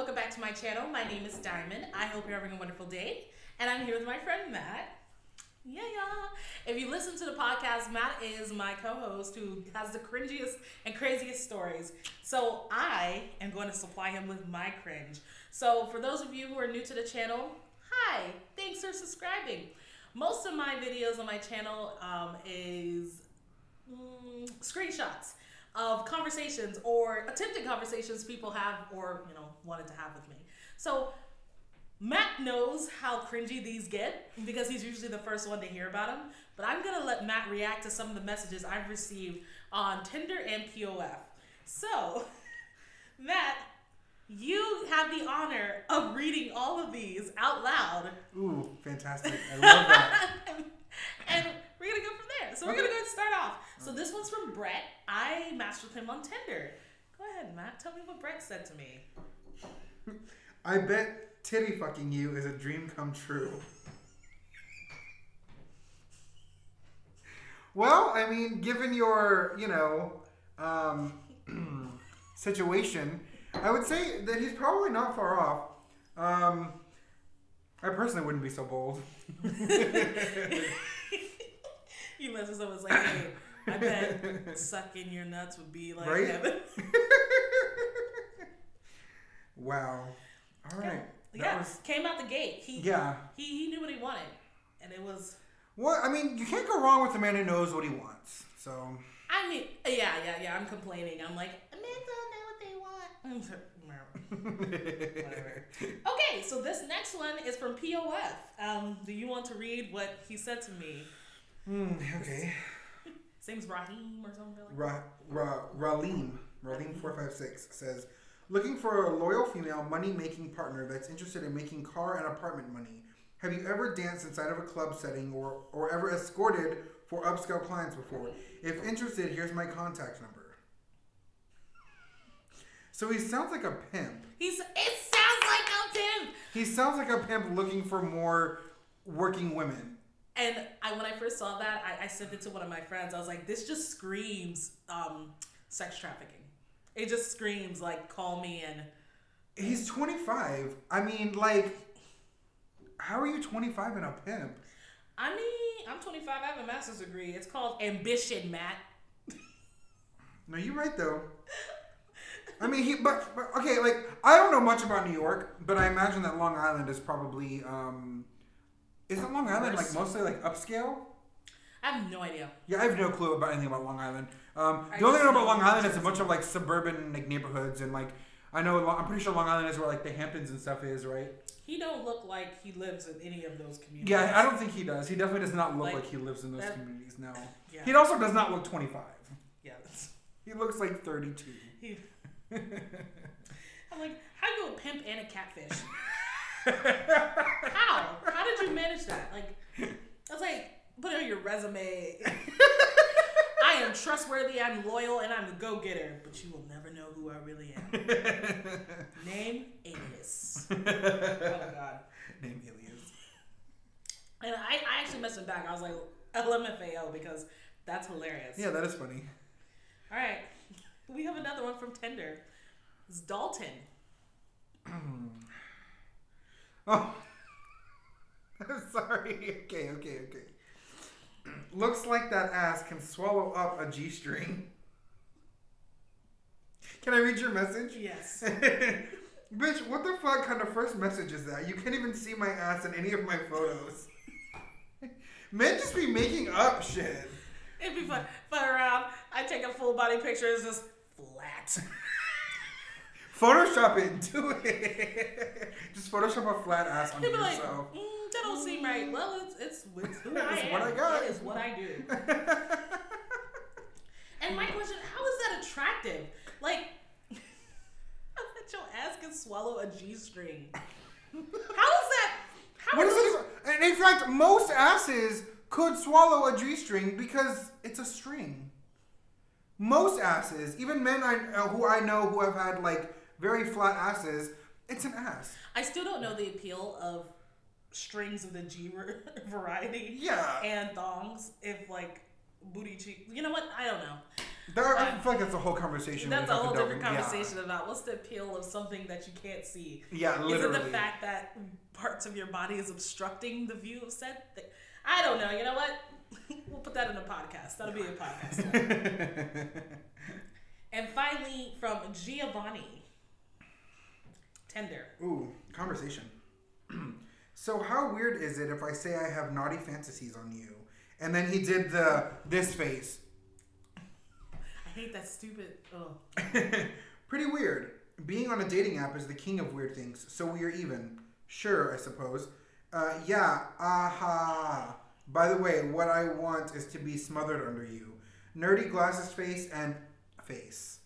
welcome back to my channel. My name is Diamond. I hope you're having a wonderful day. And I'm here with my friend Matt. Yeah. If you listen to the podcast, Matt is my co-host who has the cringiest and craziest stories. So I am going to supply him with my cringe. So for those of you who are new to the channel, hi, thanks for subscribing. Most of my videos on my channel is screenshots of conversations or attempted conversations people have or, wanted to have with me. So Matt knows how cringy these get because he's usually the first one to hear about them. But I'm going to let Matt react to some of the messages I've received on Tinder and POF. So, Matt, you have the honor of reading all of these out loud. Ooh, fantastic. I love that. And we're going to go from there. So we're going to go ahead and start off. So this one's from Brett. I matched with him on Tinder. Go ahead, Matt. Tell me what Brett said to me. I bet titty fucking you is a dream come true. Well, I mean, given your, situation, I would say that he's probably not far off. I personally wouldn't be so bold. You must have someone's like, hey, I bet sucking your nuts would be like right? heaven. Wow. All right. Yeah, came out the gate. He knew what he wanted. And it was... Well, I mean, you can't go wrong with a man who knows what he wants. So... I mean, yeah. I'm complaining. I'm like, men don't know what they want. Whatever. Okay, so this next one is from POF. Do you want to read what he said to me? Okay. His name's Raheem or something like that. Ralim456 says, looking for a loyal female money-making partner that's interested in making car and apartment money. Have you ever danced inside of a club setting or ever escorted for upscale clients before? If interested, here's my contact number. So he sounds like a pimp. It sounds like a pimp. He sounds like a pimp looking for more working women. And when I first saw that, I sent it to one of my friends. I was like, this just screams sex trafficking. It just screams like, call me and... He's 25. I mean, like, how are you 25 and a pimp? I mean, I'm 25. I have a master's degree. It's called ambition, Matt. No, you're right, though. I mean, but okay, like, I don't know much about New York, but I imagine that Long Island is probably, isn't Long Island, like, mostly, like, upscale? I have no idea. Yeah, I have no clue about anything about Long Island. The only thing I know about Long Island is a bunch of, like, suburban, like, neighborhoods, and, like, I'm pretty sure Long Island is where, like, the Hamptons and stuff is, right? He don't look like he lives in any of those communities. Yeah, I don't think he does. He definitely does not look like he lives in those communities, no. Yeah. He also does not look 25. Yeah. He looks like 32. I'm like, how you a pimp and a catfish? How? How did you manage that? Like, I was like, put it on your resume. I am trustworthy, I'm loyal, and I'm a go-getter, but you will never know who I really am. Name alias. Oh God. Name alias. And I actually messed him back. I was like, LMFAO, because that's hilarious. Yeah, that is funny. All right. We have another one from Tinder. It's Dalton. Oh. I'm sorry. Okay. Looks like that ass can swallow up a G-string. Can I read your message? Yes. Bitch, what the fuck kind of first message is that? You can't even see my ass in any of my photos. Men just be making up shit. It'd be fun around. I take a full body picture. It's just flat. Photoshop it. Do it. Just Photoshop a flat ass on yourself. Like, that don't seem right. Well, it's who I am. What I got. It is what I do. And my question, how is that attractive? Like, how that your ass can swallow a G-string? How is that? And in fact, most asses could swallow a G-string because it's a string. Most asses, even men who I know who have had like very flat asses, it's an ass. I still don't know the appeal of strings of the G variety. Yeah. And thongs. If like booty cheek. You know what? I don't know. I feel like that's a whole conversation. That's a whole different conversation about what's the appeal of something that you can't see. Yeah, literally. Is it the fact that parts of your body is obstructing the view of said thing? I don't know. You know what? We'll put that in a podcast. That'll be a podcast. And finally, from Giovanni. Tinder. Ooh, conversation. So how weird is it if I say I have naughty fantasies on you? And then he did this face. I hate that stupid. Oh. Pretty weird. Being on a dating app is the king of weird things, so we are even. Sure, I suppose. Yeah, aha. By the way, what I want is to be smothered under you. Nerdy glasses face and face.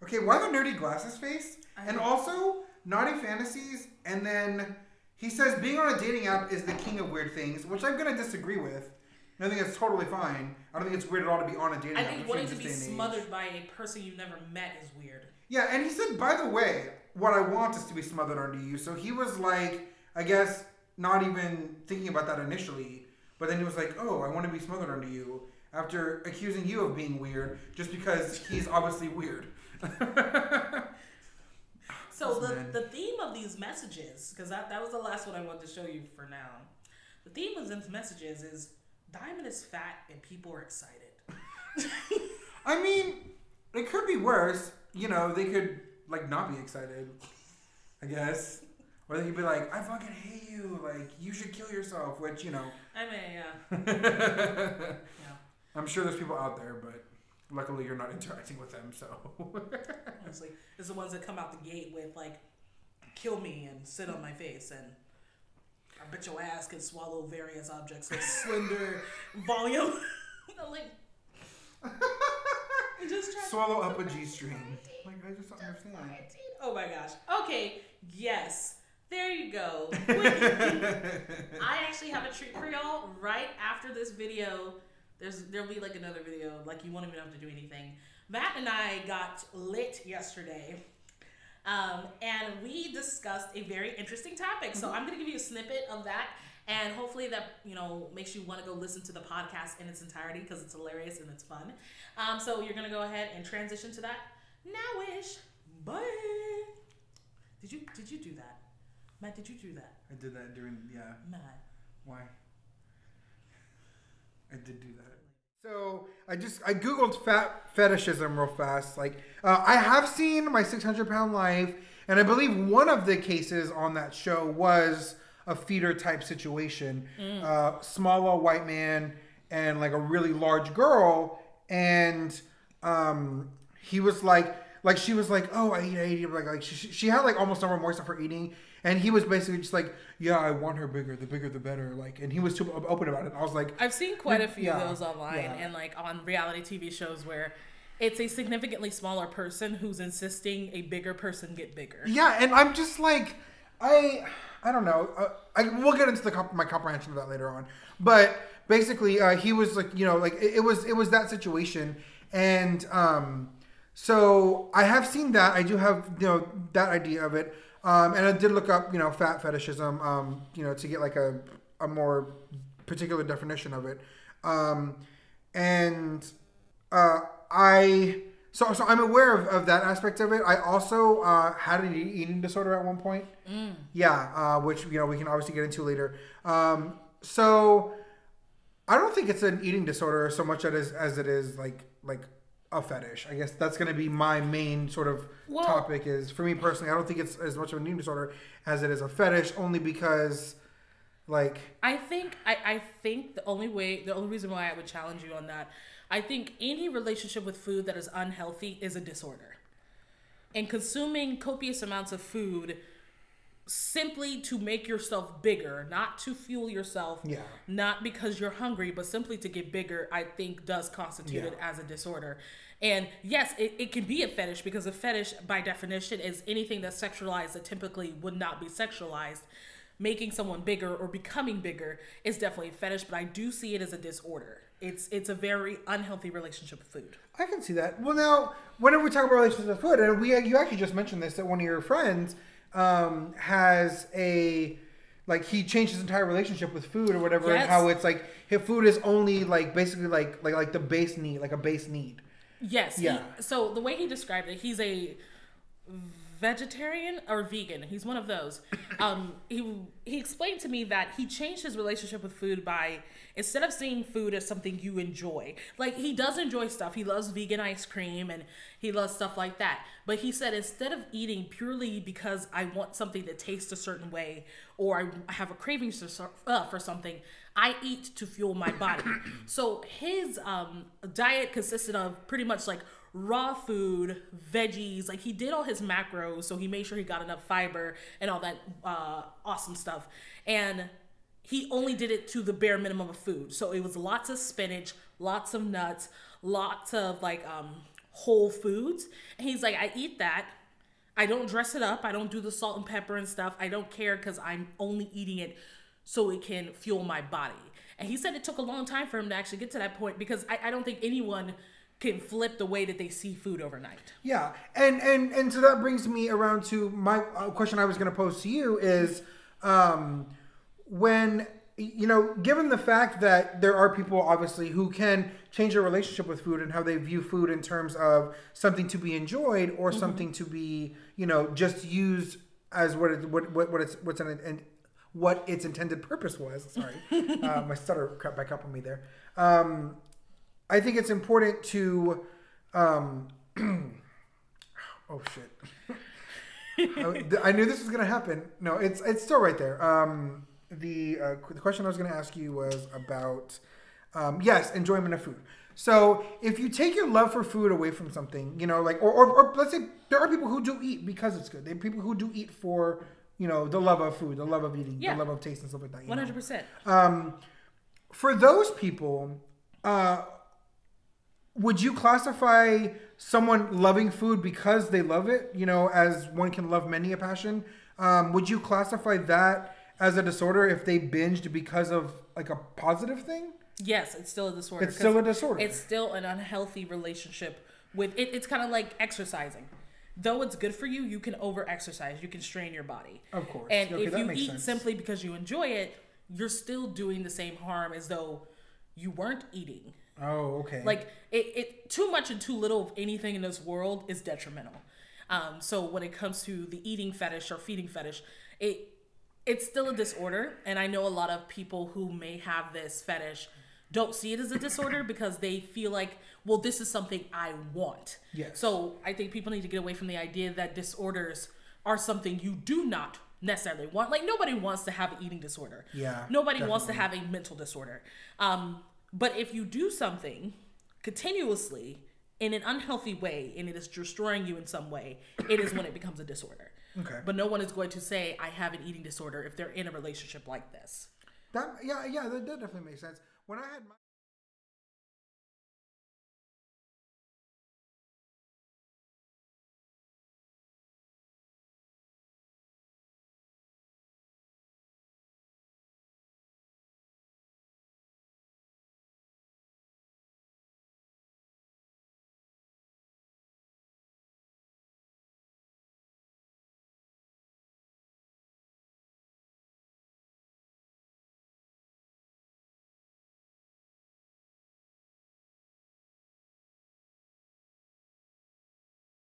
Okay, why the nerdy glasses face? And also, naughty fantasies, and then he says being on a dating app is the king of weird things, which I'm going to disagree with. I think it's totally fine. I don't think it's weird at all to be on a dating app. I think wanting to be smothered by a person you've never met is weird. Yeah, and he said, by the way, what I want is to be smothered under you. So he was like, I guess, not even thinking about that initially. But then he was like, oh, I want to be smothered under you. After accusing you of being weird, just because he's obviously weird. So the theme of these messages, because that was the last one I wanted to show you for now. The theme of these messages is Diamond is fat and people are excited. I mean, it could be worse. You know, they could like not be excited, I guess. Or they could be like, I fucking hate you. Like, you should kill yourself, which, you know. I mean, yeah. Yeah. I'm sure there's people out there, but luckily you're not interacting with them, so. Honestly, it's the ones that come out the gate with, like, kill me and sit on my face, and I bet your ass can swallow various objects with slender volume. I'm like, just try swallow up a G-string. Like, I just don't understand. Oh my gosh. Okay, yes. There you go. I actually have a treat for y'all right after this video. There'll be like another video, like you won't even have to do anything. Matt and I got lit yesterday, and we discussed a very interesting topic. So I'm gonna give you a snippet of that, and hopefully that makes you want to go listen to the podcast in its entirety because it's hilarious and it's fun. So you're gonna go ahead and transition to that now-ish. Bye. Did you do that? Matt, did you do that? I did that during, yeah. Matt. Why? I did do that. So I googled fat fetishism real fast. Like I have seen My 600-Pound Life, and I believe one of the cases on that show was a feeder type situation. Smaller white man and like a really large girl, and he was like she was like, oh, I eat. Like she had like almost no remorse of her eating. And he was basically just like, yeah, I want her bigger. The bigger, the better. Like, and he was too open about it. And I was like, I've seen quite a few of those online and like on reality TV shows where it's a significantly smaller person who's insisting a bigger person get bigger. Yeah, and I'm just like, I don't know. We'll get into my comprehension of that later on. But basically, he was like, like it was that situation, and so I have seen that. I do have that idea of it. And I did look up, fat fetishism, to get like a more particular definition of it. So I'm aware of that aspect of it. I also had an eating disorder at one point. Yeah, which we can obviously get into later. So I don't think it's an eating disorder so much as it is like a fetish. I guess that's going to be my main sort of topic. Is for me personally, I don't think it's as much of an eating disorder as it is a fetish, only because like I think the only reason why I would challenge you on that, I think any relationship with food that is unhealthy is a disorder. And consuming copious amounts of food simply to make yourself bigger, not to fuel yourself, not because you're hungry, but simply to get bigger, I think does constitute it as a disorder. And yes, it can be a fetish, because a fetish by definition is anything that's sexualized that typically would not be sexualized. Making someone bigger or becoming bigger is definitely a fetish, but I do see it as a disorder. It's a very unhealthy relationship with food. I can see that. Well, now, whenever we talk about relationships with food, and you actually just mentioned this, that one of your friends has a like he changed his entire relationship with food or whatever, Yes. and how it's like his food is only like basically like the base need, like a base need. Yes. Yeah. So the way he described it, he's a vegetarian or vegan. He's one of those. He explained to me that he changed his relationship with food by, instead of seeing food as something you enjoy, like he does enjoy stuff. He loves vegan ice cream and he loves stuff like that. But he said, instead of eating purely because I want something that tastes a certain way or I have a craving for something, I eat to fuel my body. So his diet consisted of pretty much like raw food, veggies, like he did all his macros, so he made sure he got enough fiber and all that awesome stuff. And he only did it to the bare minimum of food. So it was lots of spinach, lots of nuts, lots of like whole foods. And he's like, I eat that. I don't dress it up. I don't do the salt and pepper and stuff. I don't care because I'm only eating it so it can fuel my body. And he said it took a long time for him to actually get to that point because I don't think anyone can flip the way that they see food overnight. Yeah, and so that brings me around to my question I was going to pose to you is, when, you know, given the fact that there are people obviously who can change their relationship with food and how they view food in terms of something to be enjoyed or something to be, you know, just used as what its intended purpose was. Sorry, my stutter crept back up on me there. I think it's important to, oh shit. I knew this was going to happen. No, it's still right there. The question I was going to ask you was about, yes, enjoyment of food. So if you take your love for food away from something, you know, like, or let's say there are people who do eat because it's good. There are people who do eat for, you know, the love of food, the love of eating, the love of taste and stuff like that. 100%. For those people, would you classify someone loving food because they love it, you know, as one can love many a passion? Would you classify that as a disorder if they binged because of like a positive thing? Yes, it's still a disorder. It's still a disorder. It's still an unhealthy relationship with it. It's kind of like exercising. Though it's good for you, you can over-exercise. You can strain your body. Of course. And if you eat simply because you enjoy it, you're still doing the same harm as though you weren't eating. Oh, okay. Like it too much and too little of anything in this world is detrimental. So when it comes to the eating fetish or feeding fetish, it's still a disorder. And I know a lot of people who may have this fetish don't see it as a disorder because they feel like, well, this is something I want. Yes. So I think people need to get away from the idea that disorders are something you do not necessarily want. Like nobody wants to have an eating disorder. Yeah. Nobody wants to have a mental disorder. But if you do something continuously in an unhealthy way and it is destroying you in some way, it is when it becomes a disorder. Okay. But no one is going to say, I have an eating disorder if they're in a relationship like this. That definitely makes sense. When I had my